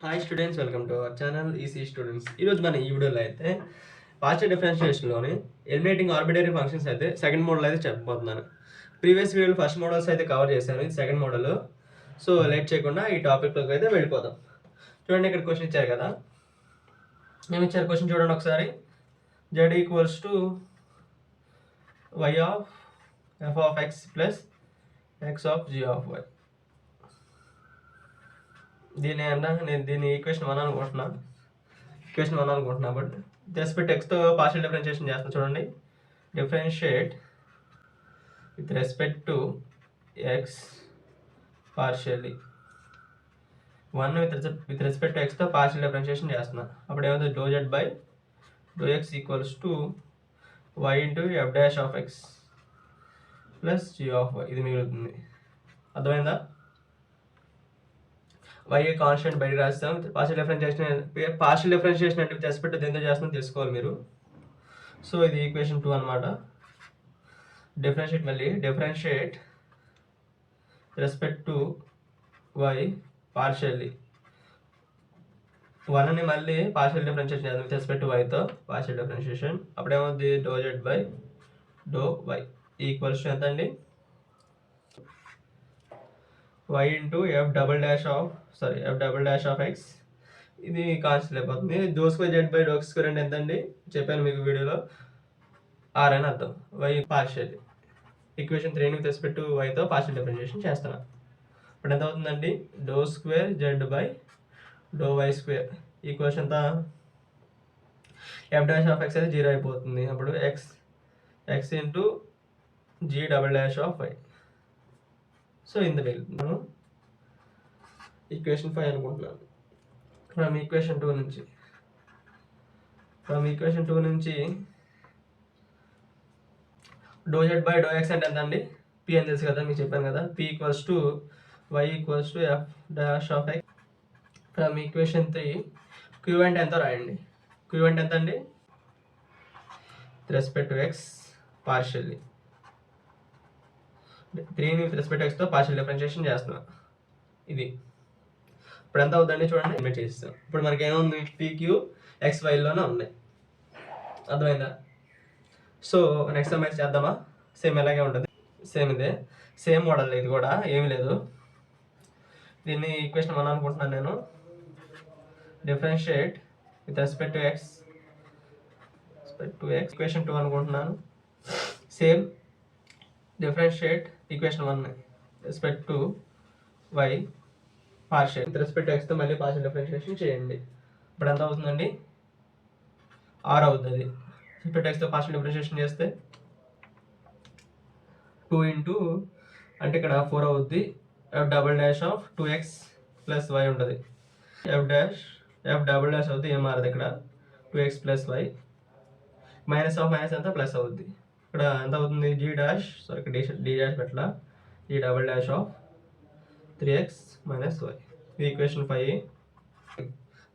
Hi students, welcome to our channel EC students. ఈరోజు మన ఈ వీడియోలో అయితే పార్షియల్ డిఫరెన్షియేషన్లోని ఎలిమినేటింగ్ ఆర్బిటరీ ఫంక్షన్స్ అయితే సెకండ్ మోడల్ అయితే చెప్పబోతున్నాను. ప్రీవియస్ వీడియోలో ఫస్ట్ మోడల్స్ అయితే కవర్ చేశాను, ఇది సెకండ్ మోడల్. సో లేట్ చేయకుండా ఈ టాపిక్లోకి అయితే వెళ్ళిపోదాం. చూడండి, ఇక్కడ క్వశ్చన్ ఇచ్చారు కదా, ఏమి ఇచ్చారు క్వశ్చన్ చూడండి ఒకసారి. Z equals to y of f of x plus x of g of y. నేను దీన్ని ఈక్వేషన్ వన్ అనుకుంటున్నా, బట్ రెస్పెక్ట్ ఎక్స్తో పార్షియల్ డిఫరెన్షియేషన్ చేస్తాను. చూడండి, differentiate with respect to x partially. One with respect to ఎక్స్తో partial differentiation చేస్తున్నా. అప్పుడు ఏమవుతుంది, do Z by do x equals to y into f dash of x plus g of y. ఇది మిగులుతుంది. అర్థమైందా? Y constant బయట రాస్తాం. Partial differentiation అంటే విత్ రెస్పెక్ట్ దేంతో చేస్తాం తెలుసుకోవాలి మీరు. సో ఇది ఈక్వేషన్ 2 అనమాట. Differentiate respect to y partially. వన్ని మళ్ళీ పార్షియల్ డిఫరెన్షియేషన్ చేద్దాం విత్ రెస్పెక్ట్ టు వైతో పార్షియల్ డిఫరెన్షియేషన్. అప్పుడేమవుతుంది, do Z by do y equals to ఎంత అండి, y into F double dash of x. ఇది కాన్స్టెంట్ అయిపోతుంది. Do square Z by do square అంటే ఎంత అండి, చెప్పాను మీకు వీడియోలో, ఆర్ అని అర్థం. వై పార్షియల్ ఈక్వేషన్ 3ని విత్ రెస్పెక్ట్ టు వైతో పార్షియల్ డిఫరెన్షియేషన్ చేస్తున్నాను. ఇప్పుడు ఎంత అవుతుందండి, doe square Z by do Y square equation ఎంత, ఎఫ్ డాష్ ఆఫ్ ఎక్స్ అయితే 0 అయిపోతుంది. అప్పుడు X into G double dash of Y. So ఇంత మనం ఈక్వేషన్ 5 అనుకుంటున్నాను. ఫ్రమ్ ఈక్వేషన్ 2 నుంచి doe Z by do X అంటే ఎంత అండి, పి అని తెలుసు కదా, మీకు చెప్పాను కదా, p equals to y equals to f dash of x. From equation 3 q అంటే ఎంతో రాయండి. క్యూ అంటే ఎంత అండి, రెస్పెక్ట్ టు ఎక్స్ పార్షియల్లీ. 3ని విత్ రెస్పెక్ట్ ఎక్స్తో పార్షియల్ డిఫరెన్షియేషన్ చేస్తున్నాం. ఇది ఇప్పుడు ఎంత అవుతుందండి, చూడండి, ఇన్వెట్ చేస్తాం. ఇప్పుడు మనకి ఏముంది, పీక్యూ ఎక్స్ వైలోనే ఉన్నాయి. అర్థమైందా? సో నెక్స్ట్ సమ్ అయితే చేద్దామా. సేమ్ ఎలాగే ఉంటుంది, సేమ్ ఇదే, సేమ్ మోడల్. ఇది కూడా ఏమీ లేదు. దీన్ని ఈక్వేషన్ 1 అనుకుంటున్నాను నేను. Differentiate with respect to x equation 2 అనుకుంటున్నాను. Same differentiate equation 1 respect to y partial with respect to ఎక్స్తో మళ్ళీ పార్షియల్ డిఫరెన్షియేషన్ చేయండి. ఇప్పుడు ఎంత అవుతుందండి, ఆర్ అవుతుంది. రెస్పెక్ట్ ఎక్స్తో పార్షియల్ డిఫరెన్షియేషన్ చేస్తే 2 ఇంటూ అంటే ఇక్కడ 4 అవుద్ది. F double dash of 2x plus y ఉంటుంది. ఎఫ్ డబల్ డాష్ అవుతుంది, ఏం మారదు ఇక్కడ, 2x plus y. Minus of minus ఎంత ప్లస్ అవుద్ది. ఇక్కడ ఎంత అవుతుంది, డి డాష్ పెట్టలా, g double dash of 3x minus y. Equation 5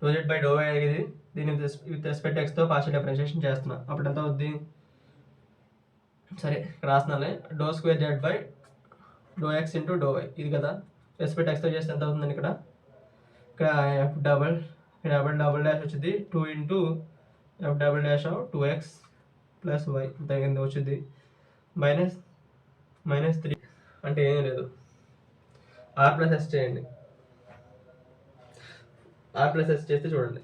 do Z by do y అనేది, దీన్ని విత్ రెస్పెక్ట్ ఎక్స్తో పార్షియల్ డిఫరెన్షియేషన్ చేస్తున్నా. అప్పుడు ఎంత అవుద్ది, సరే ఇక్కడ రాస్తున్నానే, do square Z by do x into do why. ఇది కదా, రెస్పెక్ట్ ఎక్స్తో చేస్తే ఎంత అవుతుందని, ఇక్కడ ఎఫ్ డబల్ డాష్ వచ్చింది 2 into F double dash of 2x plus Y తగ్గింది వచ్చింది. మైనస్ 3 అంటే ఏమీ లేదు, ఆర్ ప్లస్ ఎస్ చేయండి. ఆర్ ప్లస్ ఎస్ చేస్తే చూడండి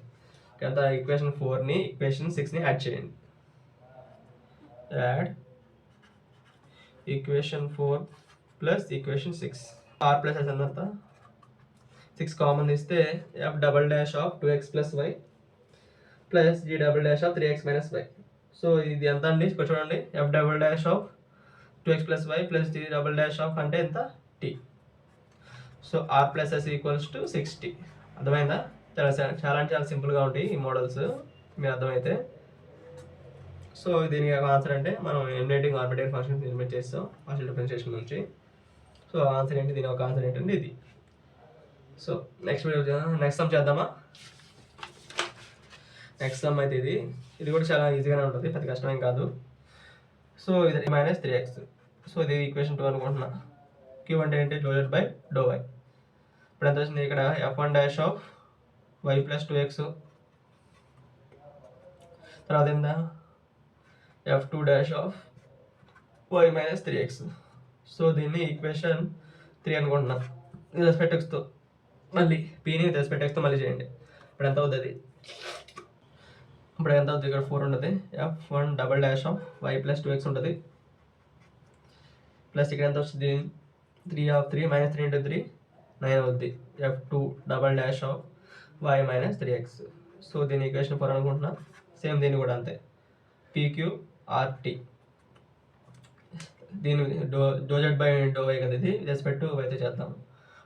ఎంత, ఈక్వేషన్ 4ని ఈక్వేషన్ 6ని యాడ్ చేయండి. Add equation 4 plus equation 6. R plus S ఎంత, 6 కామన్ ఇస్తే F double dash of 2x plus Y plus G double dash of 3x minus Y. So ఇది ఎంత అండి, ఇక్కడ చూడండి, F double dash of 2x plus Y plus G double dash of అంటే ఎంత, T. So R plus S equals to 6t. అర్థమైందా? చాలా సింపుల్గా ఉంటాయి ఈ మోడల్స్, మీరు అర్థమైతే. సో దీనికి ఆన్సర్ అంటే మనం ఎలిమినేటింగ్ ఆర్బిటరీ ఫంక్షన్స్ ఎలిమినేట్ చేస్తాం పార్షియల్ డిఫరెన్షియేషన్ నుంచి. సో ఆన్సర్ ఏంటి, దీని ఒక ఆన్సర్ ఏంటంటే ఇది. సో నెక్స్ట్ సమ్ చేద్దామా. నెక్స్ట్ సమ్ అయితే ఇది కూడా చాలా ఈజీగానే ఉంటుంది, పెద్ద కష్టమేం కాదు. సో ఇది మైనస్ 3x. సో ఇది ఈక్వేషన్ 2 అనుకుంటున్నా. క్యూ అంటే ఏంటి, doe Z by do Y. ఇప్పుడు ఎంత వచ్చింది, ఇక్కడ f1 dash of why plus 2x, తర్వాత ఏందా f2 dash of y minus 3x. So దీన్ని ఈక్వేషన్ 3 అనుకుంటున్నాను. ఇది రెస్పెక్ట్ ఎక్స్తో మళ్ళీ పీని రెస్పెక్ట్ ఎక్స్తో మళ్ళీ చేయండి. ఇప్పుడు ఎంత అవుతుంది? ఇప్పుడు ఎంత అవుతుంది? ఇక్కడ 4 ఉంటుంది. f1 double dash of y plus 2x ఉంటుంది. ప్లస్ ఇక్కడ ఎంత వస్తుంది? 3 ఆఫ్ 3 మైనస్ 3 ఇంటూ 3 9 అవుద్ది. f2 double dash of y minus 3x. So దీని ఈక్వేషన్ 4 అనుకుంటున్నా. సేమ్ దీన్ని కూడా అంతే, pqrt. దీని doe Z by do Y కదా, ఇది రెస్పెక్ట్ అయితే చేద్దాం.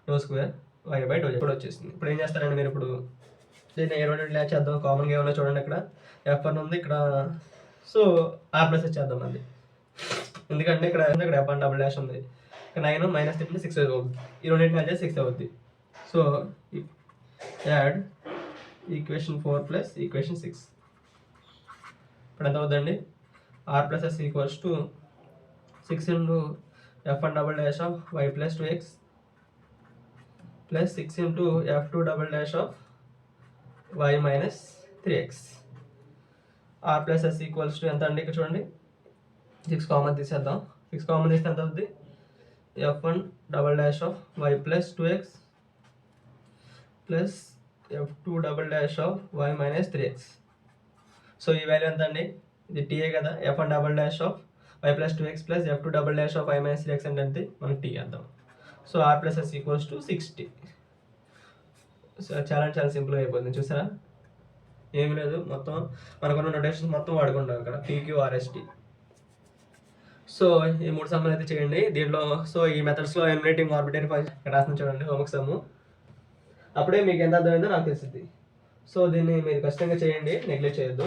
Doe square Y by doe Z కూడా వచ్చేసింది. ఇప్పుడు ఏం చేస్తారండి మీరు? ఇప్పుడు దీన్ని ఏ రెండు ల్యాచ్ చేద్దాం. కామన్గా ఏమన్నా చూడండి, ఇక్కడ f1 ఉంది, ఇక్కడ సో r ప్లస్ చేద్దాం మళ్ళీ. ఎందుకంటే ఇక్కడ f1 డబుల్ డాష్ ఉంది, ఇక్కడ 9 మైనస్ 3 6 అవుతుంది. ఈ రెండింటిని మ్యాచ్ చేసి 6 అవుద్ది. So add equation 4 plus equation 6. ఇప్పుడు ఎంత అవుతుందండి? r plus s equals to 6 into f1 double dash of y plus 2x plus 6 into f2 double dash of y minus 3x. r plus s equals to ఎంత అండి? ఇక్కడ చూడండి, 6 common తీసేద్దాం. 6 common తీస్తే ఎంత అవుతుంది? f1 double dash of y plus 2x plus f2 double dash of y minus 3x. So ఈ value ఎంత అండి? ఇది టీఏ కదా. f1 double dash of y plus 2x plus f2 double dash of y minus 3x అంటే అంతే, మనం tea వేద్దాం. So r plus s equals to 60. So చాలా సింపుల్గా అయిపోతుంది. చూసారా? ఏమి లేదు, మొత్తం మనకున్న నోటేషన్స్ మొత్తం వాడుకుంటాం ఇక్కడ, pqrst. సో ఈ 3 సమ్ములు అయితే చేయండి దీంట్లో. సో ఈ మెథడ్స్లో ఎలిమినేటింగ్ ఆర్బిటరీ ఫంక్షన్ ఇక్కడ రాసిన చూడండి, హోంవర్క్ సమ్ము. అప్పుడే మీకు ఎంత అర్థమైందో నాకు తెలిసింది. సో దీన్ని మీరు ఖచ్చితంగా చేయండి, నెగ్లెక్ట్ చేయొద్దు.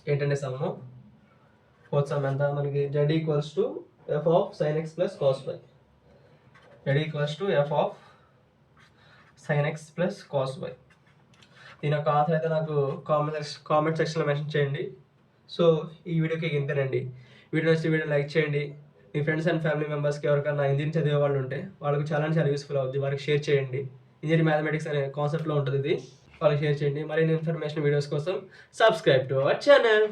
ఏంటంటే సమ్ము, ఫోర్త్ సమ్ ఎంత మనకి? z equals to f of sin x plus cos y. z equals to f of sin x plus cos y. దీని యొక్క ఆన్సర్ అయితే నాకు కామెంట్ సెక్షన్లో మెన్షన్ చేయండి. సో ఈ వీడియోకి ఇంతేనండి. వీడియో లైక్ చేయండి. మీ ఫ్రెండ్స్ అండ్ ఫ్యామిలీ మెంబర్స్కి ఎవరికైనా ఇంజనీరింగ్ చదివే వాళ్ళు ఉంటే వాళ్ళకి చాలా యూస్ఫుల్ అవుతుంది, వారికి షేర్ చేయండి. ఇంజనీరింగ్ మ్యాథమెటిక్స్ అనే కాన్సెప్ట్లో ఉంటుంది ఇది, వాళ్ళకి షేర్ చేయండి. మరిన్ని ఇన్ఫర్మేషన్ వీడియోస్ కోసం సబ్స్క్రైబ్ టు అవర్ ఛానల్.